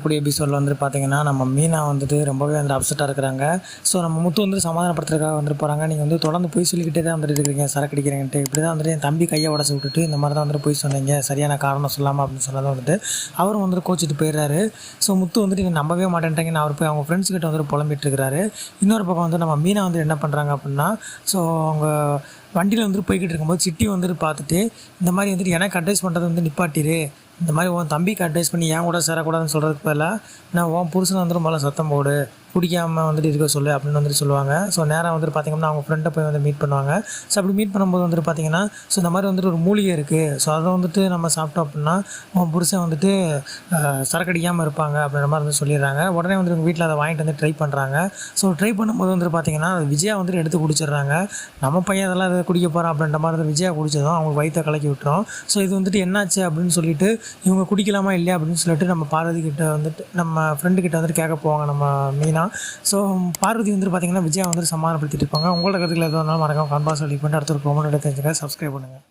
இப்படி எபிசோடில் வந்துட்டு பார்த்தீங்கன்னா நம்ம மீனா வந்துட்டு ரொம்பவே வந்து அப்செட்டாக இருக்கிறாங்க. ஸோ நம்ம முத்து வந்து சமாதானப்படுத்துறதுக்காக வந்துட்டு போகிறாங்க. நீங்கள் வந்து தொடர்ந்து போய் சொல்லிக்கிட்டே தான் வந்துட்டு இருக்கிறீங்க, சரக்கு அடிக்கிறீங்கன்ட்டு. இப்படி தான் வந்துட்டு என் தம்பி கையை உடச்சி விட்டுட்டு இந்த மாதிரி தான் வந்துட்டு போய் சொன்னீங்க, சரியான காரணம் சொல்லாமல் அப்படின்னு சொன்னதான் வந்துட்டு அவரும் வந்துட்டு கோச்சிட்டு போயிடுறாரு. ஸோ முத்து வந்துட்டு நீங்கள் நம்பவே மாட்டேன்ட்டீங்கன்னு அவர் போய் அவங்க ஃப்ரெண்ட்ஸ் கிட்ட வந்துட்டு புலம்பிட்டு இருக்கிறாரு. இன்னொரு பக்கம் வந்து நம்ம மீனா வந்து என்ன பண்ணுறாங்க அப்படின்னா, ஸோ அவங்க வண்டியில் வந்துட்டு போய்கிட்டு இருக்கும்போது சிட்டி வந்துட்டு பார்த்துட்டு இந்த மாதிரி வந்துட்டு எனக்கு அட்வைஸ் பண்ணுறது வந்து நிப்பாட்டிரு, இந்த மாதிரி உன் தம்பிக்கு அட்வைஸ் பண்ணி ஏன் கூட சேரக்கூடாதுன்னு சொல்கிறதுக்கு பதிலாக நான் உன் புருஷனை வந்துட்டு முதல்ல சத்தம் போடு, பிடிக்காமல் வந்துட்டு இருக்க சொல்லு அப்படின்னு வந்துட்டு சொல்லுவாங்க. ஸோ நேராக வந்துட்டு பார்த்திங்கன்னா அவங்க ஃப்ரெண்டை போய் வந்து மீட் பண்ணுவாங்க. ஸோ அப்படி மீட் பண்ணும்போது வந்துட்டு பார்த்திங்கன்னா, ஸோ இந்த மாதிரி வந்துட்டு ஒரு மூலிகை இருக்குது, ஸோ அதை வந்துட்டு நம்ம சாப்பிட்டோம் அப்படின்னா உன் புருஷன் வந்துட்டு சரக்கடிக்காமல் இருப்பாங்க அப்படின்ற மாதிரி வந்து சொல்லிடுறாங்க. உடனே வந்துட்டு உங்கள் வீட்டில் அதை வாங்கிட்டு வந்து ட்ரை பண்ணுறாங்க. ஸோ ட்ரை பண்ணும்போது வந்துட்டு பார்த்திங்கன்னா விஜயா வந்துட்டு எடுத்து குடிச்சிடுறாங்க. நம்ம பையன் அதெல்லாம் அதை குடிக்க போகிறான் அப்படின்ற மாதிரி வந்து விஜயா குடித்ததும் அவங்களுக்கு வயிற்றை கலக்கி விட்டுரும். ஸோ இது வந்துட்டு என்னாச்சு அப்படின்னு சொல்லிட்டு இவங்க குடிக்கலாமா இல்லையா அப்படின்னு சொல்லிட்டு நம்ம பார்வதி கிட்ட வந்துட்டு நம்ம ஃப்ரெண்டு கிட்ட வந்துட்டு கேட்க போவாங்க நம்ம மீனா. ஸோ பார்வதி வந்துட்டு பார்த்திங்கன்னா விஜயா வந்துட்டு சமாதானப்படுத்திட்டு இருப்பாங்க. உங்களோட கருத்துக்கள் எதுவும் இருந்தாலும் மறக்காம கமெண்ட் பாக்ஸில் லீக் பண்ணிட்டு அடுத்த ஒரு ப்ரோமோட் எடுத்து தெரிஞ்சுக்க சப்ஸ்கிரைப் பண்ணுங்கள்.